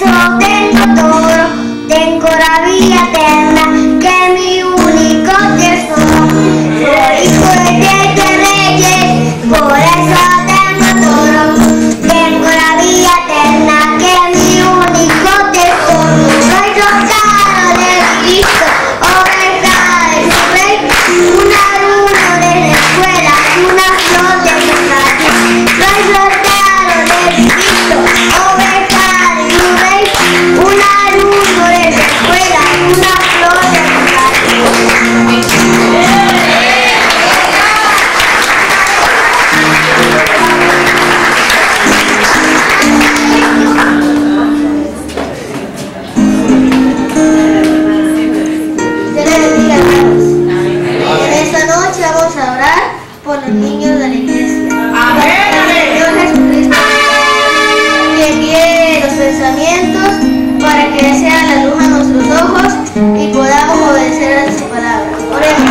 eso tengo todo, tengo la vida eterna, que es mi único tesoro. Soy hijo de reyes, por eso tengo todo, tengo la vida eterna, que es mi único tesoro. Soy rosado de Cristo, oveja de su rey, un alumno de la escuela, una flor de su jardín. Soy rosado de Cristo, oveja de su rey, un alumno de la escuela, una flor de su jardín. En esta noche vamos a orar por los niños de la iglesia. Señor Jesucristo, que guíe los pensamientos para que sea la luz a nuestros ojos y podamos obedecer a su palabra. Oremos.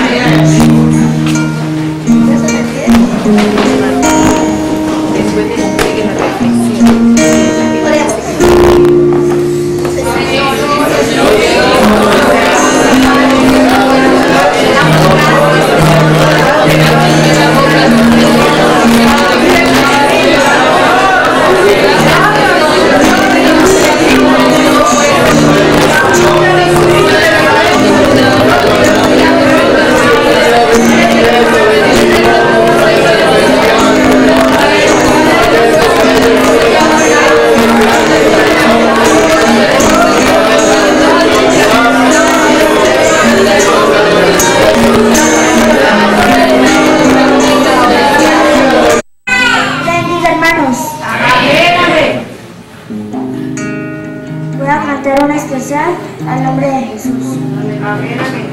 Voy a cantar una especial al nombre de Jesús. Amén, amén.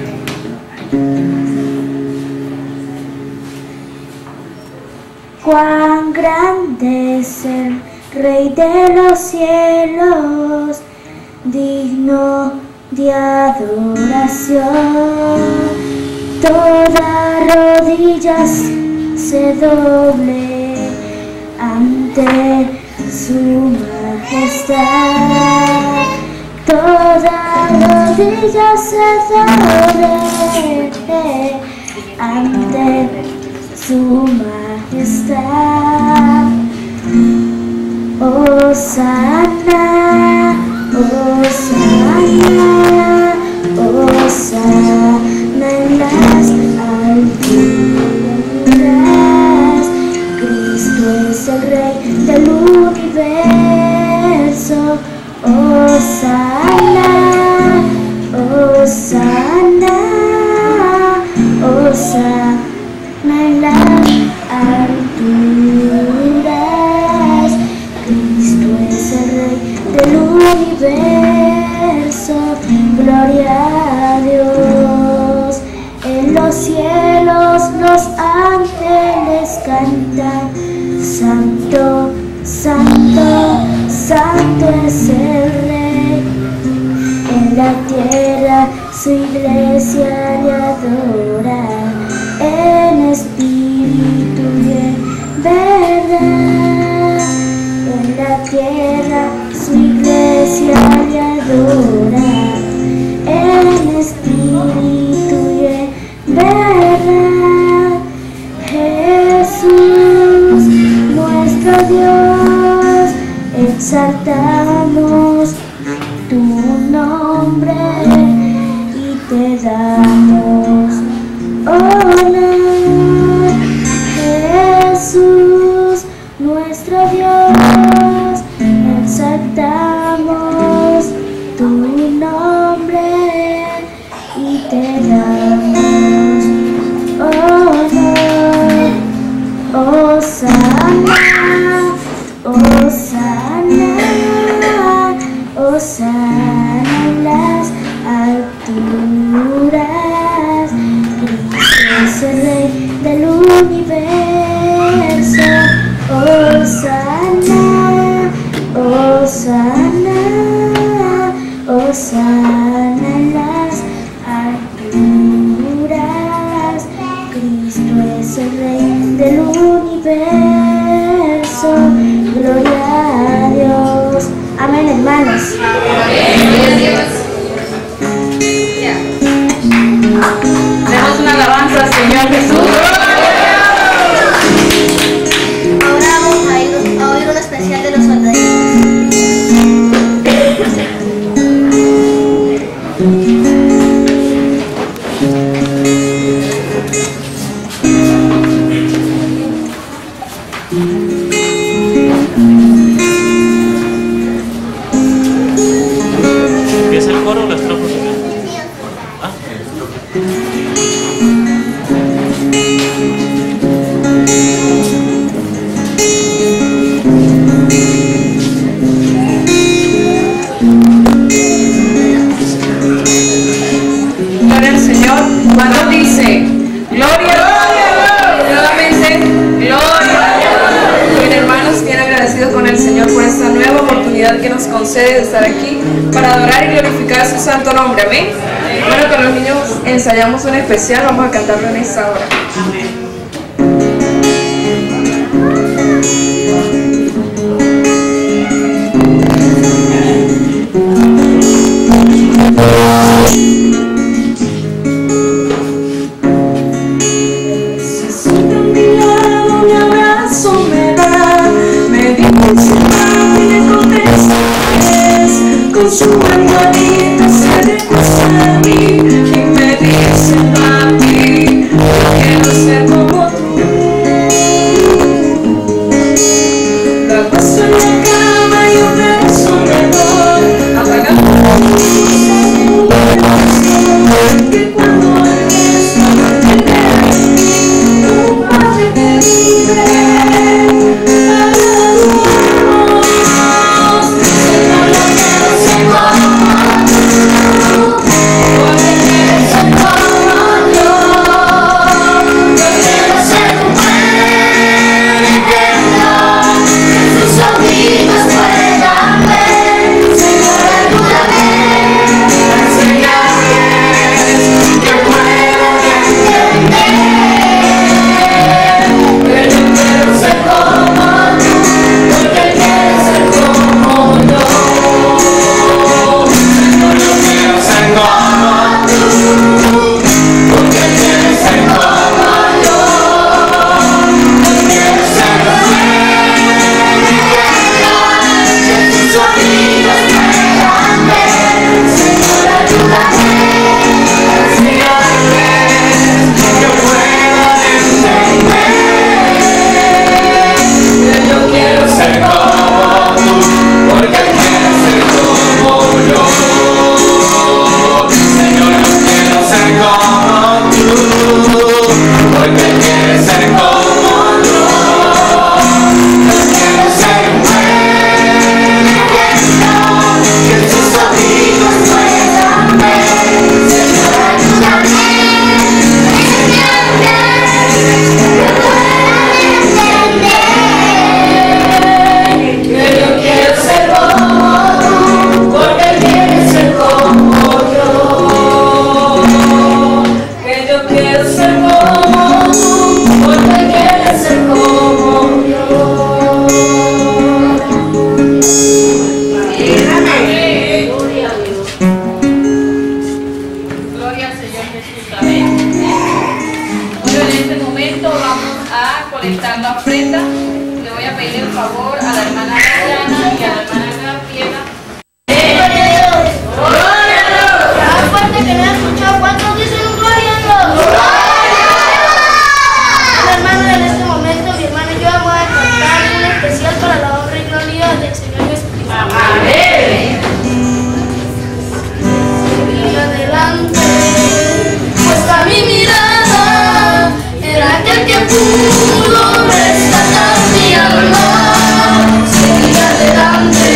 Cuán grande es el Rey de los cielos, digno de adoración. Toda rodillas se doble ante su majestad. Toda rodilla se doble ante su majestad. Hosana, Hosana, Hosana en las alturas. Cristo es el Rey del universo. Hosana, Hosana, Hosana en las alturas. Cristo es el Rey del universo. Gloria a Dios. En los cielos los ángeles cantan: Santo, Santo, Santo es el Rey. En la tierra su iglesia le adora, en espíritu y en verdad. En la tierra su iglesia le adora, en espíritu y en verdad. Jesús, nuestro Dios, exaltamos tu nombre y te damos honor. Jesús, nuestro Dios, exaltamos tu nombre y te damos honor. Hosana, Hosana, Hosana en las alturas. Cristo es el Rey del universo. Hosana, Hosana, Hosana en las alturas. Cristo es el Rey del universo. Gloria a Dios. Amén, hermanos. Dios. Demos una alabanza al Señor Jesús. Ahora vamos a oír un especial de los soldaditos. ¿Empieza el coro o las trompas? Gloria al Señor. Cuando dice gloria, nuevamente gloria. Bien, hermanos, bien agradecidos con el Señor por esta nueva oportunidad que nos concede de estar aquí para adorar y glorificar su santo nombre. Amén. Bueno, con los niños ensayamos un especial, vamos a cantarlo en esta hora. Con su manita se recuesta a mí y me dice papi, yo quiero ser como tú. La abrazo en la cama y un beso me doy, apagando la luz que cuando alguien está en él, un padre te libre. Pudo rescatar mi alma, seguir adelante.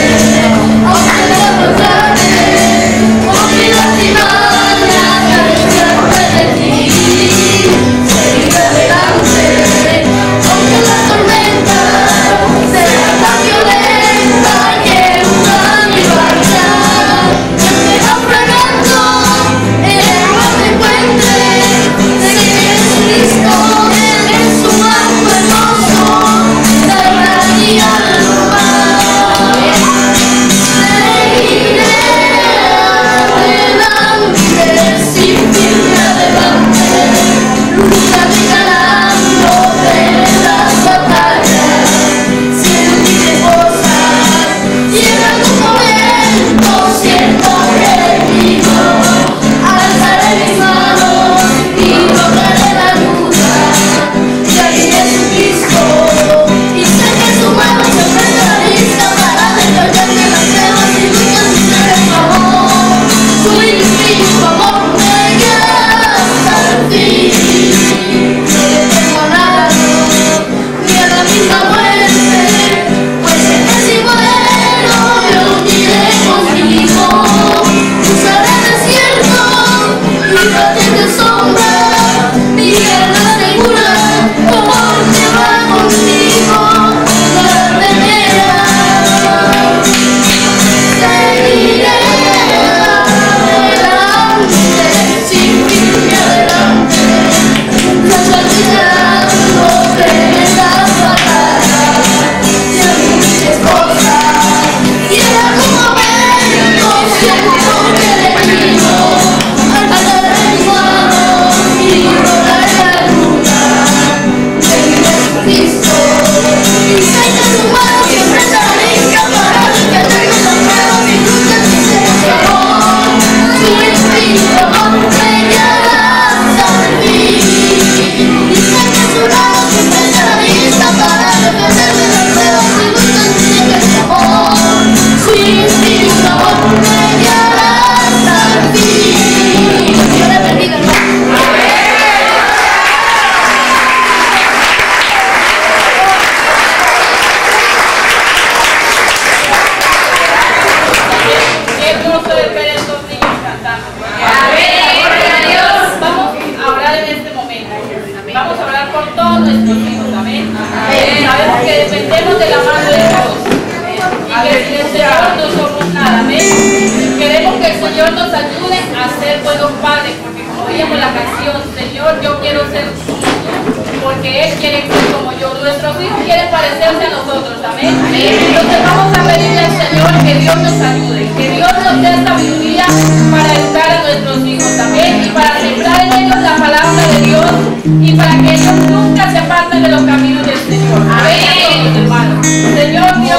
dependemos de la mano de Dios. Y que sin el Señor no somos nada. Amén. Queremos que el Señor nos ayude a ser buenos padres, porque como oíamos la canción, Señor, yo quiero ser como tú, porque Él quiere ser como yo. Nuestros hijos quieren parecerse a nosotros. Amén. Entonces vamos a pedirle al Señor que Dios nos ayude, que Dios nos dé sabiduría para educar a nuestros hijos. Amén. Y para sembrar en ellos la palabra de Dios y para que ellos nunca se aparten de los caminos del Señor. Amén. A todos, hermanos. Señor Dios,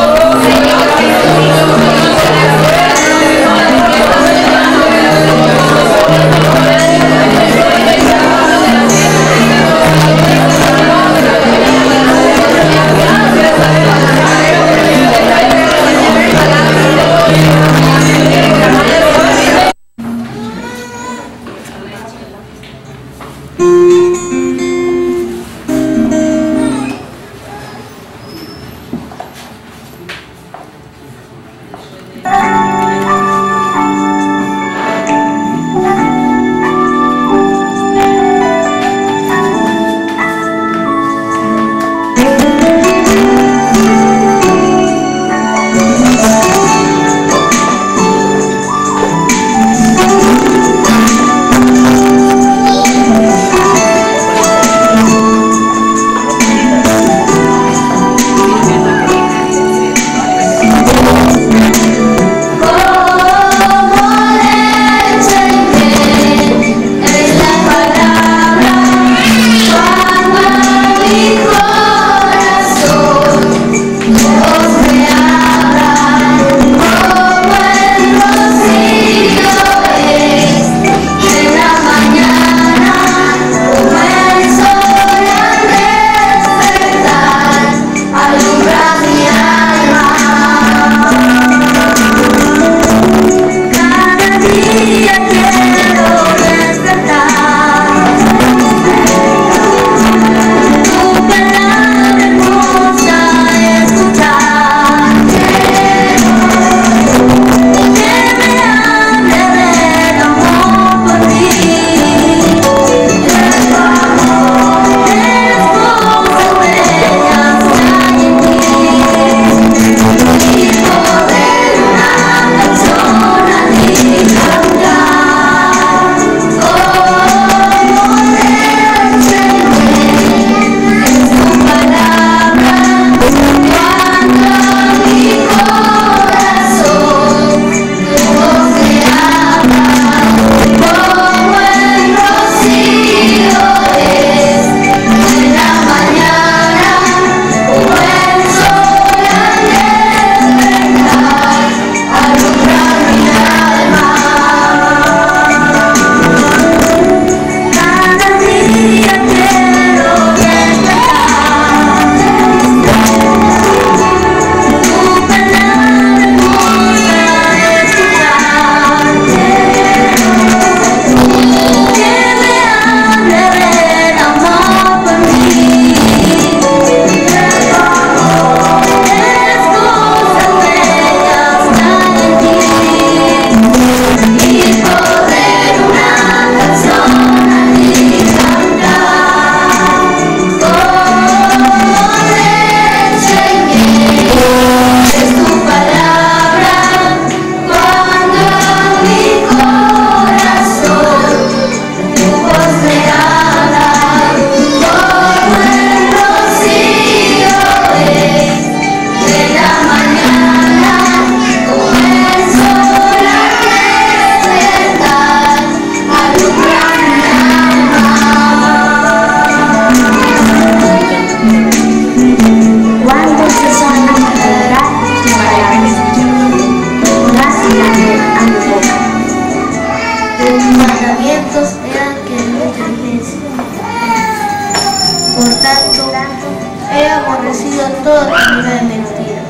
todo camino de mentira.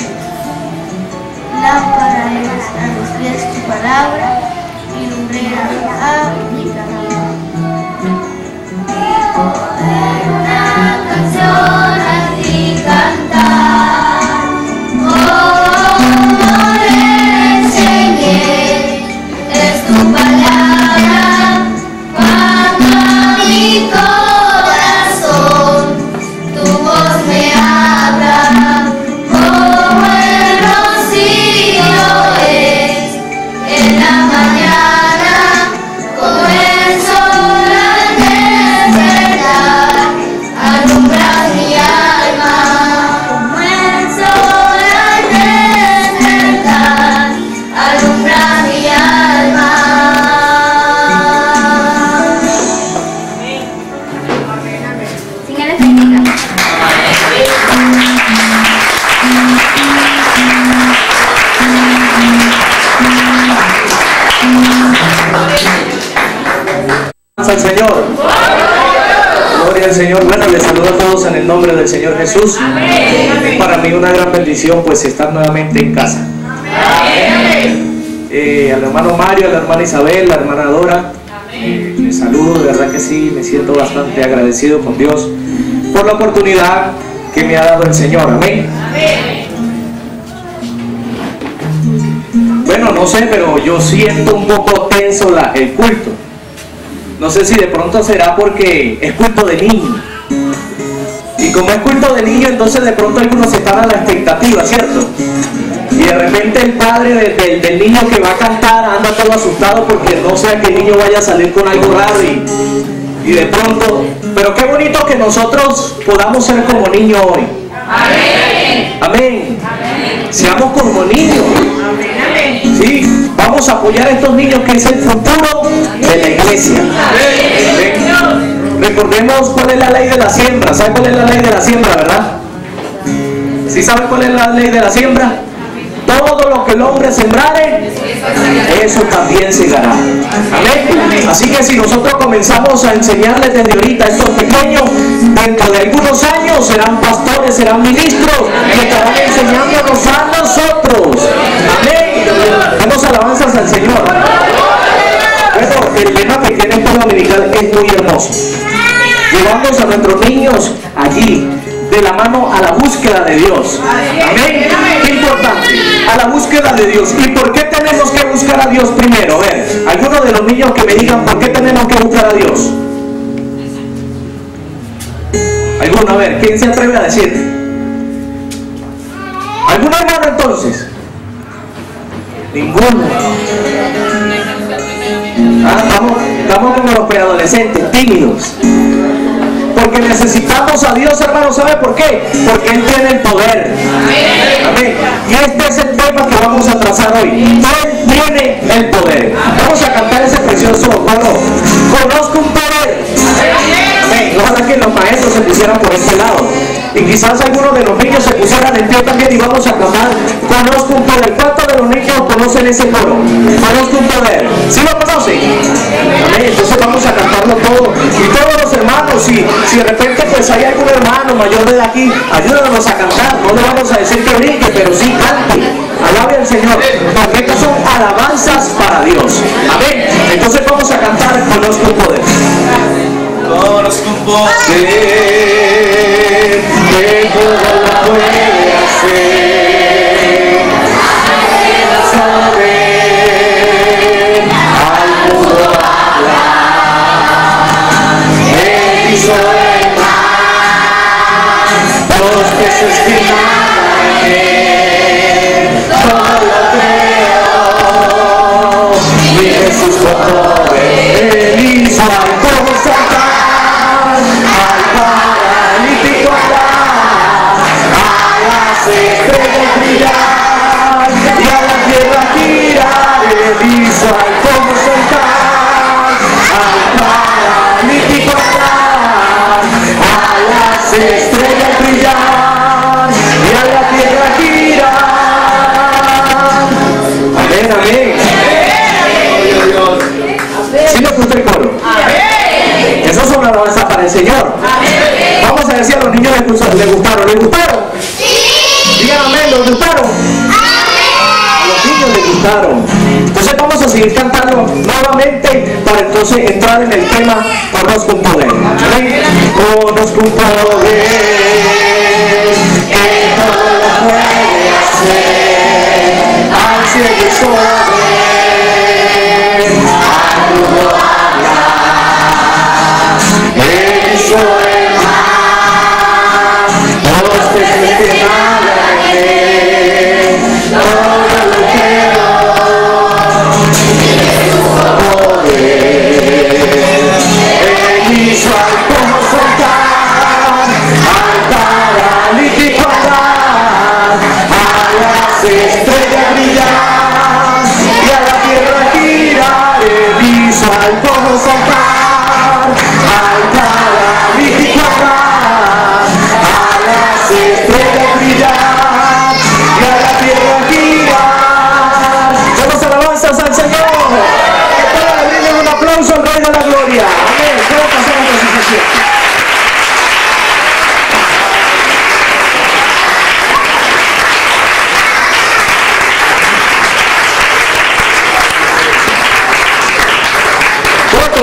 Lámpara es a mis pies tu palabra y lumbrera a mi camino. Y poder una canción a ti cantar. Oh, le enseñé, es tu palabra cuando a mi corazón tu voz me habla. Señor. Gloria al Señor. Bueno, les saludo a todos en el nombre del Señor Jesús. Para mí una gran bendición pues estar nuevamente en casa. Al hermano Mario, a la hermana Isabel, la hermana Dora, les saludo, de verdad que sí, me siento bastante agradecido con Dios por la oportunidad que me ha dado el Señor. Amén. Bueno, no sé, pero yo siento un poco tenso el culto. No sé si de pronto será porque es culto de niño. Y como es culto de niño, entonces de pronto algunos están a la expectativa, ¿cierto? Y de repente el padre del niño que va a cantar anda todo asustado porque no sea que el niño vaya a salir con algo raro y de pronto... Pero qué bonito que nosotros podamos ser como niños hoy. Amén. Amén. Seamos como niños. Sí, vamos a apoyar a estos niños que es el futuro de la iglesia. Recordemos cuál es la ley de la siembra. ¿Sabe cuál es la ley de la siembra, verdad? ¿Sí sabe cuál es la ley de la siembra? Todo lo que el hombre sembrare, eso también segará. Amén. Así que si nosotros comenzamos a enseñarles desde ahorita a estos pequeños, dentro de algunos años serán pastores, serán ministros que estarán enseñándonos a nosotros. Amén. Damos alabanzas al Señor. Bueno, el lema que tiene esta dominical es muy hermoso. Llevamos a nuestros niños allí, de la mano a la búsqueda de Dios. Amén. Qué importante, a la búsqueda de Dios. ¿Y por qué tenemos que buscar a Dios primero? A ver, algunos de los niños que me digan por qué tenemos que buscar a Dios. ¿Alguno? A ver, ¿quién se atreve a decir? ¿Algún hermano entonces? Ninguno. Estamos como los preadolescentes, tímidos. Porque necesitamos a Dios, hermano. ¿Sabe por qué? Porque Él tiene el poder. Amén. Y este es el tema que vamos a trazar hoy. Él tiene el poder. Vamos a cantar ese precioso coro. Conozco un poder. Amén. Ojalá que los maestros se pusieran por este lado. Y quizás algunos de los niños se pusieran en pie también y vamos a cantar. Conozco un poder. ¿Cuántos de los niños conocen ese coro? Conozco un poder. ¿Sí lo conocen? Amén. Entonces vamos a cantarlo todo. Y todos los hermanos, si de repente pues hay algún hermano mayor de aquí, ayúdanos a cantar. No le vamos a decir que brinque, pero sí cante. Alabe al Señor, porque estas son alabanzas para Dios. Amén. Entonces vamos a cantar Conozco un poder. Conozco un poder que todo lo puede hacer. Saber al mundo hablar. Él hizo el mar, los peces que nadan en él. Todo lo creó y Jesús con poder. Él hizo al cojo saltar. Estrellas brillar y a la tierra girar. Él hizo al cojo sentar, al paralítico andar, a las estrellas brillar y a la tierra girar. Amén, amén. ¿Sí le gusta el coro? Eso es una alabanza para el Señor. Vamos a ver si a los niños les gustaron. ¿Les gustaron? Digan amén, ¿les gustaron? A los niños les gustaron. Entonces vamos a seguir cantando nuevamente para entonces entrar en el tema Conozco un poder. ¿Amén? Conozco un poder que todo lo puede hacer. Al cielo y sobre al mundo hablar. Él hizo el mar, los peces que nadan. Todo lo quiero, Él hizo al cojo saltar, al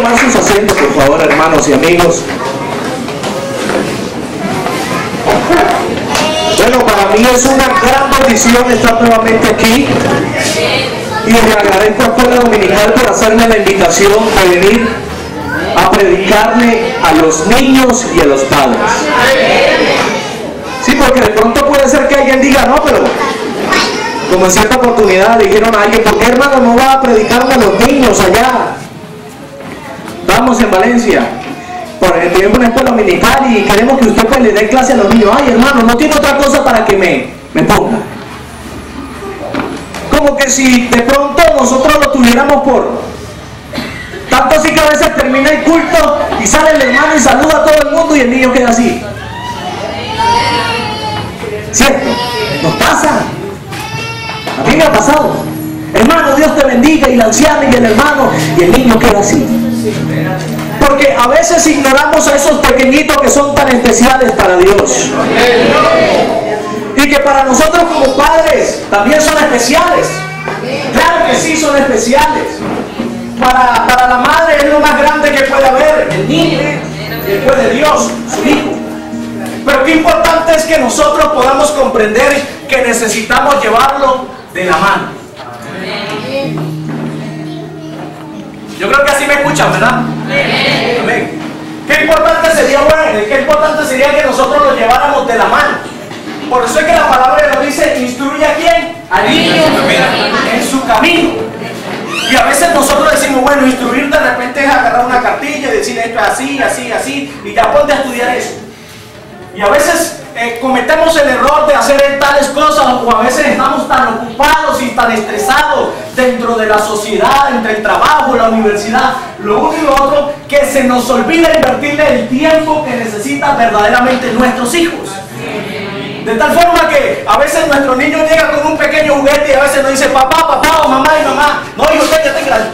tomar sus asientos, por favor, hermanos y amigos. Bueno, para mí es una gran bendición estar nuevamente aquí. Y le agradezco a Escuela Dominical por hacerme la invitación de venir a predicarle a los niños y a los padres. Sí, porque de pronto puede ser que alguien diga, no, pero como en cierta oportunidad le dijeron a alguien, ¿por qué, hermano, no va a predicarle a los niños allá? Vamos en Valencia, tenemos una escuela dominical y queremos que usted pues le dé clase a los niños. Ay, hermano, no tiene otra cosa para que me ponga. Como que si de pronto nosotros lo tuviéramos por... Tanto así que a veces termina el culto y sale el hermano y saluda a todo el mundo y el niño queda así. ¿Cierto? Nos pasa. A mí me ha pasado. Hermano, Dios te bendiga, y la anciana y el hermano, y el niño queda así. Porque a veces ignoramos a esos pequeñitos que son tan especiales para Dios. Y que para nosotros como padres también son especiales. Claro que sí, son especiales. Para la madre es lo más grande que puede haber, el niño, después de Dios, su hijo. Pero qué importante es que nosotros podamos comprender que necesitamos llevarlo de la mano. Yo creo que así me escuchan, ¿verdad? Amén. Qué importante sería, bueno, qué importante sería que nosotros lo lleváramos de la mano. Por eso es que la palabra nos dice, instruye a quién, al niño en su camino. Y a veces nosotros decimos, bueno, instruir de repente es agarrar una cartilla y decir esto es así, así, así, y ya ponte a estudiar eso. Y a veces cometemos el error de hacer tales cosas, o a veces estamos tan ocupados y tan estresados dentro de la sociedad, entre el trabajo, la universidad, lo uno y lo otro, que se nos olvida invertirle el tiempo que necesitan verdaderamente nuestros hijos. De tal forma que a veces nuestros niños llegan con un pequeño juguete y a veces nos dicen papá, papá o mamá y mamá. No, hijo,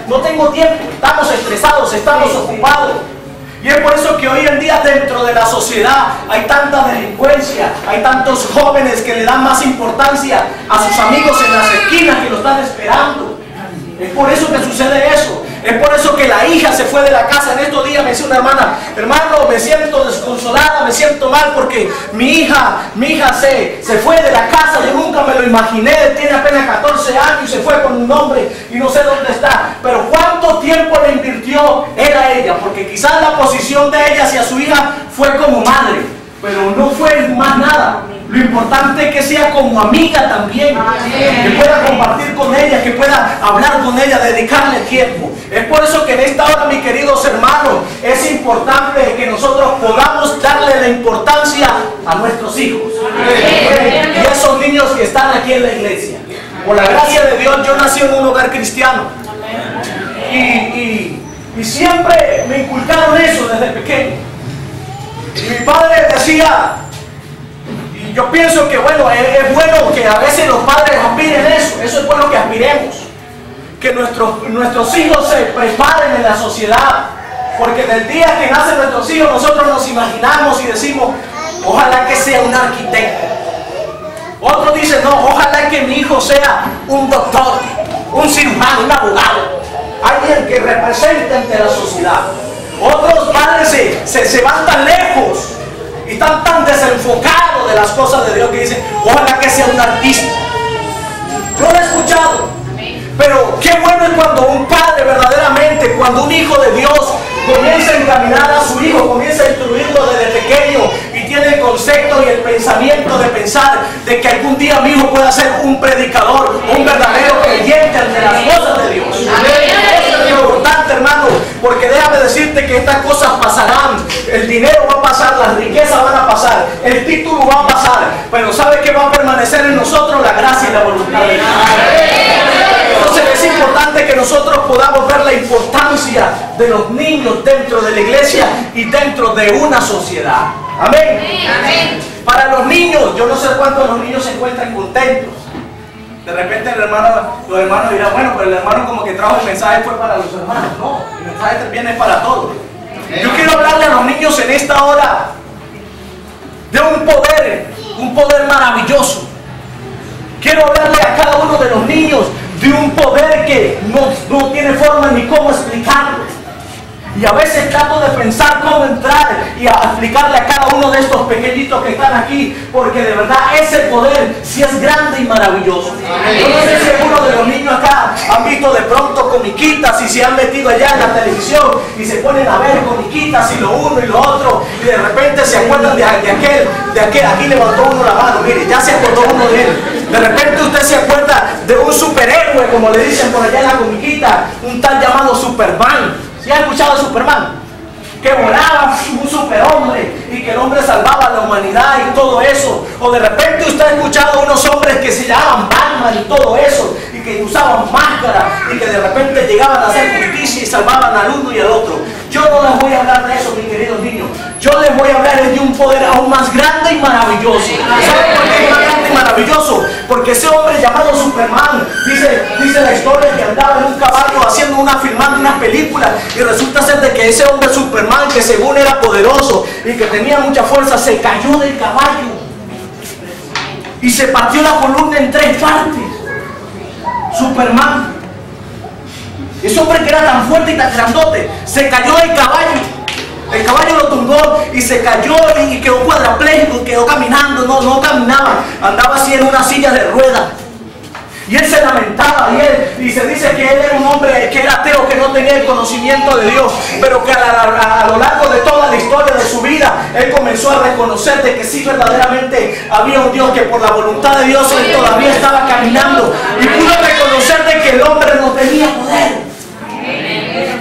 no tengo tiempo, estamos estresados, estamos ocupados. Y es por eso que hoy en día dentro de la sociedad hay tanta delincuencia, hay tantos jóvenes que le dan más importancia a sus amigos en las esquinas que lo están esperando. Es por eso que sucede eso. Es por eso que la hija se fue de la casa. En estos días me decía una hermana, hermano, me siento desconsolada, me siento mal porque mi hija se fue de la casa. Yo nunca me lo imaginé, tiene apenas 14 años y se fue con un hombre y no sé dónde está. Pero ¿cuánto tiempo le invirtió él a ella? Porque quizás la posición de ella hacia su hija fue como madre, pero no fue más nada. Lo importante es que sea como amiga también, que pueda compartir con ella, que pueda hablar con ella, dedicarle tiempo. Es por eso que en esta hora, mis queridos hermanos, es importante que nosotros podamos darle la importancia a nuestros hijos y a esos niños que están aquí en la iglesia. Por la gracia de Dios, yo nací en un hogar cristiano y siempre me inculcaron eso desde pequeño. Mi padre decía, y yo pienso que bueno, es bueno que a veces los padres aspiren eso es bueno que aspiremos, que nuestros hijos se preparen en la sociedad, porque del día que nacen nuestros hijos nosotros nos imaginamos y decimos, ojalá que sea un arquitecto. Otros dicen, no, ojalá que mi hijo sea un doctor, un cirujano, un abogado, alguien que represente ante la sociedad. Otros padres se van tan lejos y están tan desenfocados de las cosas de Dios que dicen, ojalá que sea un artista. Yo lo he escuchado, pero qué bueno es cuando un padre verdaderamente, cuando un hijo de Dios comienza a encaminar a su hijo, comienza a instruirlo desde pequeño y tiene el concepto y el pensamiento de pensar de que algún día mi hijo pueda ser un predicador, un verdadero creyente ante las cosas de Dios. Eso es importante, hermano, porque déjame decirte que estas cosas pasarán. El dinero va a pasar, las riquezas van a pasar, el título va a pasar, pero ¿sabe qué va a permanecer en nosotros? La gracia y la voluntad de Dios. Entonces es importante que nosotros podamos ver la importancia de los niños dentro de la iglesia y dentro de una sociedad. Amén. Amén. Para los niños, yo no sé cuántos los niños se encuentran contentos. De repente los hermanos dirán, bueno, pero el hermano como que trajo el mensaje fue para los hermanos. No, el mensaje también es para todos. Yo quiero hablarle a los niños en esta hora de un poder maravilloso. Quiero hablarle a cada uno de los niños de un poder que no tiene forma ni cómo explicarlo. Y a veces trato de pensar cómo entrar y a explicarle a cada uno de estos pequeñitos que están aquí, porque de verdad ese poder sí es grande y maravilloso. Yo no sé si alguno de los niños acá han visto de pronto comiquitas y se han metido allá en la televisión y se ponen a ver comiquitas y lo uno y lo otro, y de repente se acuerdan de aquel, aquí levantó uno la mano, mire, ya se acordó uno de él. De repente usted se acuerda de un superhéroe, como le dicen por allá en la comiquita, un tal llamado Superman. ¿Sí ha escuchado de Superman? Que volaba, un superhombre, y que el hombre salvaba a la humanidad y todo eso. O de repente usted ha escuchado unos hombres que se llamaban Batman y todo eso, y que usaban máscara, y que de repente llegaban a hacer justicia y salvaban al uno y al otro. Yo no les voy a hablar de eso, mis queridos niños. Yo les voy a hablar de un poder aún más grande y maravilloso. ¿Saben por qué es más grande y maravilloso? Porque ese hombre llamado Superman, dice la historia que andaba en un caballo filmando unas películas, y resulta ser de que ese hombre Superman, que según era poderoso y que tenía mucha fuerza, se cayó del caballo y se partió la columna en 3 partes. Superman, ese hombre que era tan fuerte y tan grandote, se cayó del caballo. El caballo lo tumbó y se cayó y quedó cuadrapléjico, quedó caminando, no caminaba, andaba así en una silla de ruedas. Y él se lamentaba, y se dice que él era un hombre que era ateo, que no tenía el conocimiento de Dios, pero que a lo largo de toda la historia de su vida, él comenzó a reconocer de que sí, verdaderamente había un Dios, que por la voluntad de Dios él todavía estaba caminando, y pudo reconocer de que el hombre no tenía poder,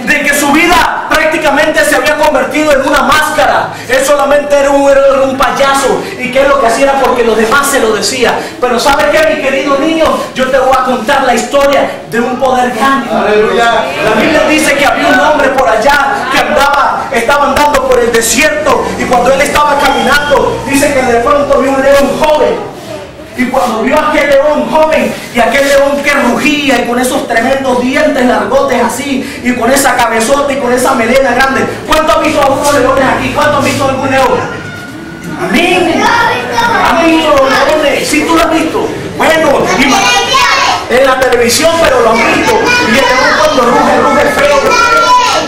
de que su vida prácticamente se había convertido en una máscara. Él solamente era un payaso, y que lo que hacía era porque los demás se lo decían. Pero ¿sabes qué, mi querido niño? Yo te voy a contar la historia de un poder grande. Aleluya. La Biblia dice que había un hombre por allá que estaba andando por el desierto, y cuando él estaba caminando, dice que de pronto vio un león joven. Y cuando vio a aquel león joven, y aquel león que rugía, y con esos tremendos dientes largotes así, y con esa cabezota y con esa melena grande. ¿Cuántos han visto a algunos leones aquí? ¿Cuántos han visto a algún león? Amén. ¿Han visto los leones? ¿Sí tú lo has visto? Bueno, en la televisión, pero lo han visto. Y el león cuando ruge feo.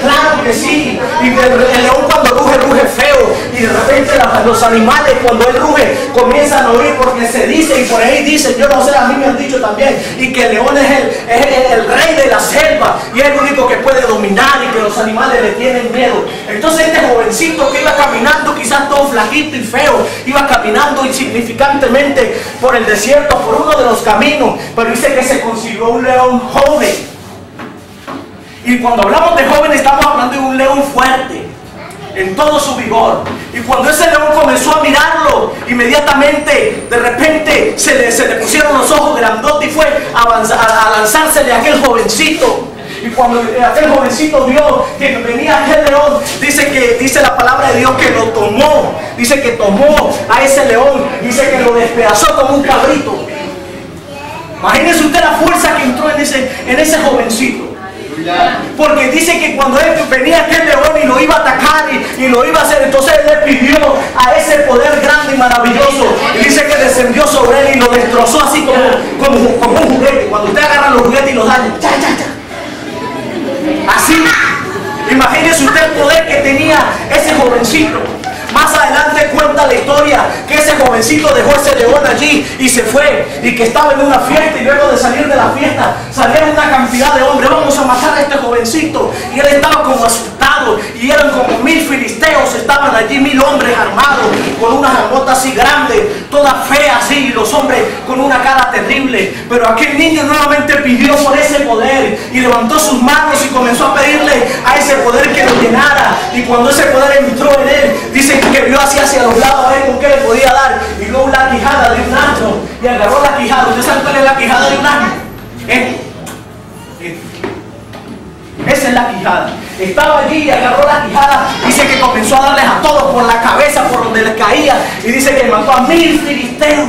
Claro que sí. Y el león cuando ruge feo. Y de repente los animales, cuando él ruge, comienzan a oír, porque se dice, y por ahí dicen, yo no sé, a mí me han dicho también, y que el león es el rey de la selva, y es el único que puede dominar, y que los animales le tienen miedo. Entonces este jovencito que iba caminando, quizás todo flaquito y feo, iba caminando insignificantemente por el desierto, por uno de los caminos, pero dice que se consiguió un león joven. Y cuando hablamos de joven, estamos hablando de un león fuerte, en todo su vigor. Y cuando ese león comenzó a mirarlo, inmediatamente, de repente, se le pusieron los ojos grandotes, y fue a lanzársele a aquel jovencito. Y cuando aquel jovencito vio que venía aquel león, dice la palabra de Dios que lo tomó. Dice que tomó a ese león, dice que lo despedazó como un cabrito. Imagínese usted la fuerza que entró en ese jovencito. Porque dice que cuando él venía aquel león y lo iba a atacar y lo iba a hacer, entonces él le pidió a ese poder grande y maravilloso, y dice que descendió sobre él y lo destrozó así como un juguete. Cuando usted agarra los juguetes y los daña, así. Imagínese usted el poder que tenía ese jovencito. Más adelante cuenta la historia que ese jovencito dejó ese león allí y se fue, y que estaba en una fiesta, y luego de salir de la fiesta salieron una cantidad de hombres, vamos a matar a este jovencito, y él estaba como asustado, y eran como 1000 filisteos, estaban allí 1000 hombres armados, con unas argotas así grandes, todas feas así, y los hombres con una cara terrible. Pero aquel niño nuevamente pidió por ese poder, y levantó sus manos y comenzó a pedirle a ese poder que lo llenara, y cuando ese poder entró en él, dice que vio así hacia los lados a ver con qué le podía dar, y vio una quijada de un asno, y agarró la quijada. ¿Usted sabe cuál es la quijada de un asno? Esa es la quijada. Estaba allí y agarró la quijada. Dice que comenzó a darles a todos por la cabeza, por donde les caía, y dice que mató a 1000 filisteos.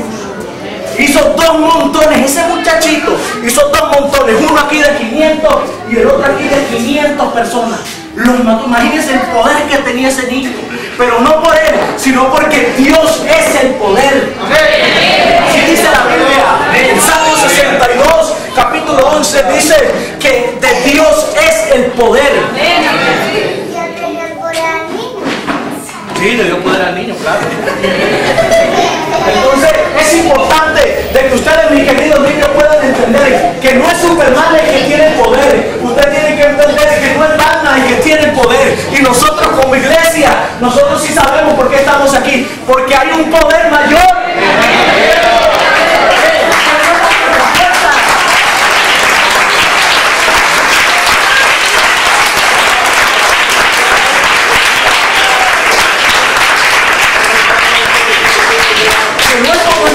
Hizo 2 montones, ese muchachito hizo 2 montones, uno aquí de 500 y el otro aquí de 500 personas. Los mató. Imagínense el poder que tenía ese niño, pero no por él, sino porque Dios es el poder. Así dice la Biblia en Salmo 62, capítulo 11, dice que de Dios es el poder.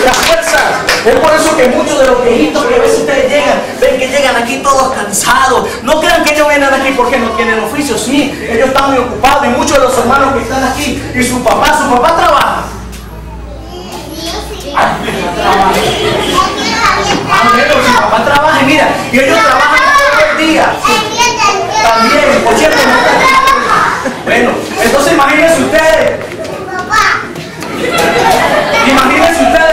las fuerzas. Es por eso que muchos de los viejitos que a veces ustedes llegan, ven que llegan aquí todos cansados. No crean que ellos vienen aquí porque no tienen oficio. Sí, ellos están muy ocupados, y muchos de los hermanos que están aquí, y su papá trabaja. Su papá trabaja, y mira, y ellos trabajan todo el día. También, por cierto, bueno, entonces imagínense ustedes,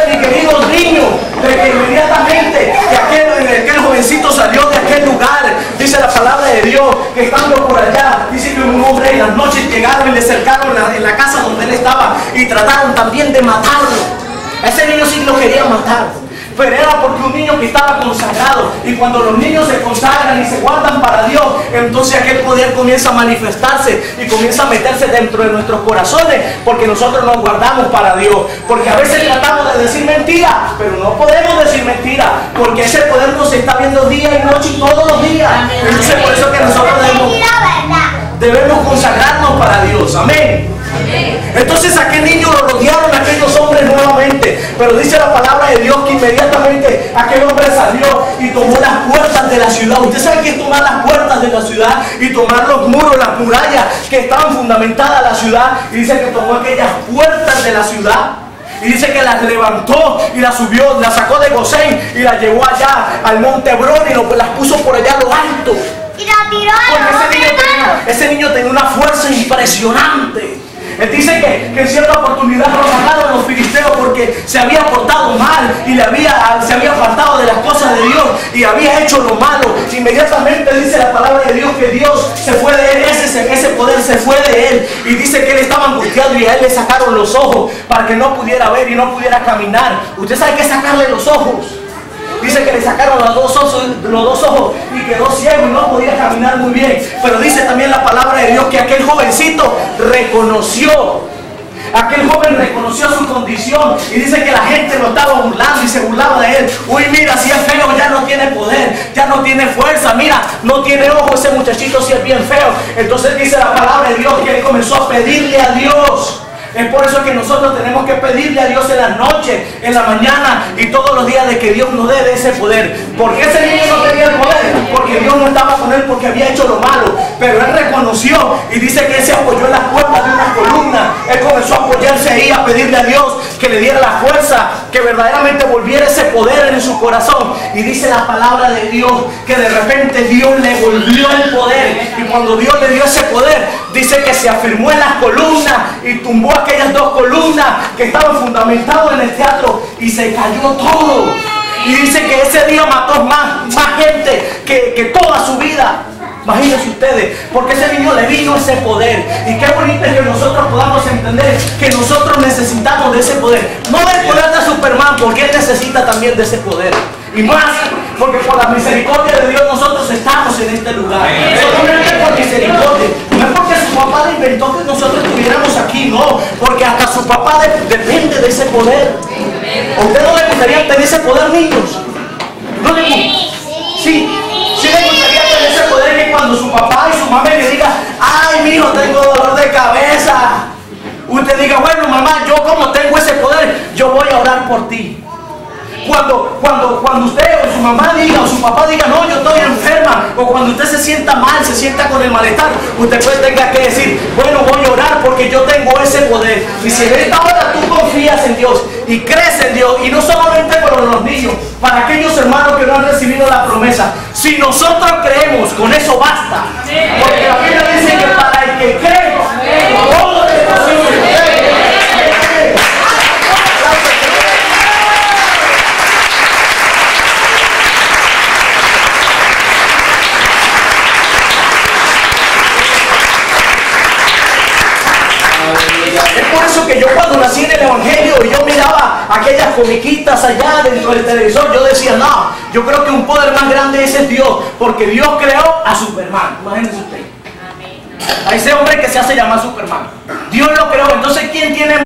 mis queridos niños, de que inmediatamente que aquel jovencito salió de aquel lugar, dice la palabra de Dios, que estando por allá, dice que un hombre en las noches llegaron y le cercaron en la casa donde él estaba y trataron también de matarlo. A ese niño sí lo querían matar, pero era porque un niño que estaba consagrado, y cuando los niños se consagran y se guardan para Dios, entonces aquel poder comienza a manifestarse y comienza a meterse dentro de nuestros corazones, porque nosotros nos guardamos para Dios, porque a veces tratamos de decir mentira, pero no podemos decir mentira, porque ese poder nos está viendo día y noche y todos los días. Entonces por eso que nosotros debemos consagrarnos para Dios. Amén. Entonces aquel niño lo rodearon aquellos hombres nuevamente, pero dice la palabra de Dios que inmediatamente aquel hombre salió y tomó las puertas de la ciudad. Usted sabe que es tomar las puertas de la ciudad y tomar los muros, las murallas que estaban fundamentadas en la ciudad, y dice que tomó aquellas puertas de la ciudad y dice que las levantó y las subió, las sacó de Gosén y las llevó allá al monte Hebrón y las puso por allá a lo alto. Y la tiró. Porque ese niño tenía una fuerza impresionante. Él dice que en cierta oportunidad lo sacaron a los filisteos porque se había portado mal y se había apartado de las cosas de Dios y había hecho lo malo. Inmediatamente dice la palabra de Dios que Dios se fue de él, ese poder se fue de él, y dice que él estaba angustiado y a él le sacaron los ojos para que no pudiera ver y no pudiera caminar. ¿Usted sabe qué es sacarle los ojos? Dice que le sacaron los dos ojos y quedó ciego y no podía caminar muy bien. Pero dice también la palabra de Dios que aquel jovencito aquel joven reconoció su condición, y dice que la gente lo estaba burlando y se burlaba de él. Uy, mira, si es feo, ya no tiene poder, ya no tiene fuerza, mira, no tiene ojo, ese muchachito si es bien feo. Entonces dice la palabra de Dios que él comenzó a pedirle a Dios. Es por eso que nosotros tenemos que pedirle a Dios en la noche, en la mañana y todos los días, de que Dios nos dé de ese poder. ¿Por qué ese niño no tenía el poder? Porque Dios no estaba con él, porque había hecho lo malo. Pero él reconoció y dice que él se apoyó en las puertas de una columna. Él comenzó a apoyarse ahí, a pedirle a Dios que le diera la fuerza, que verdaderamente volviera ese poder en su corazón. Y dice la palabra de Dios que de repente Dios le volvió el poder. Y cuando Dios le dio ese poder, dice que se afirmó en las columnas y tumbó aquellas dos columnas que estaban fundamentadas en el teatro y se cayó todo. Y dice que ese día mató más gente que toda su vida. Imagínense ustedes, porque ese niño le vino ese poder. Y qué bonito es que nosotros podamos entender que nosotros necesitamos de ese poder. No del poder de Superman, porque él necesita también de ese poder. Y más, porque por la misericordia de Dios nosotros estamos en este lugar. Solamente por misericordia. No es porque su papá le inventó que nosotros estuviéramos aquí, no. Porque hasta su papá depende de ese poder. ¿A usted no le gustaría tener ese poder, niños? ¿No le gustaría? Sí. Sí le gustaría tener ese poder, que cuando su papá y su mamá le digan: ay, mijo, tengo dolor de cabeza, usted diga: bueno, mamá, yo como tengo ese poder, yo voy a orar por ti. Cuando usted o su mamá diga o su papá diga: no, yo estoy enferma, o cuando usted se sienta mal, se sienta con el malestar, usted pues tenga que decir: bueno, voy a orar porque yo tengo ese poder. Y si en esta hora tú confías en Dios y crees en Dios, y no solamente para los niños, para aquellos hermanos que no han recibido la promesa, si nosotros creemos, con eso basta. Porque la Biblia dice que para el que cree, todo es posible. Es por eso que yo, cuando nací en el Evangelio y yo miraba aquellas comiquitas allá dentro del televisor, yo decía: no, yo creo que un poder más grande ese es Dios, porque Dios creó a Superman. Imagínense usted, a ese hombre que se hace llamar Superman, Dios lo creó. Entonces, ¿quién tiene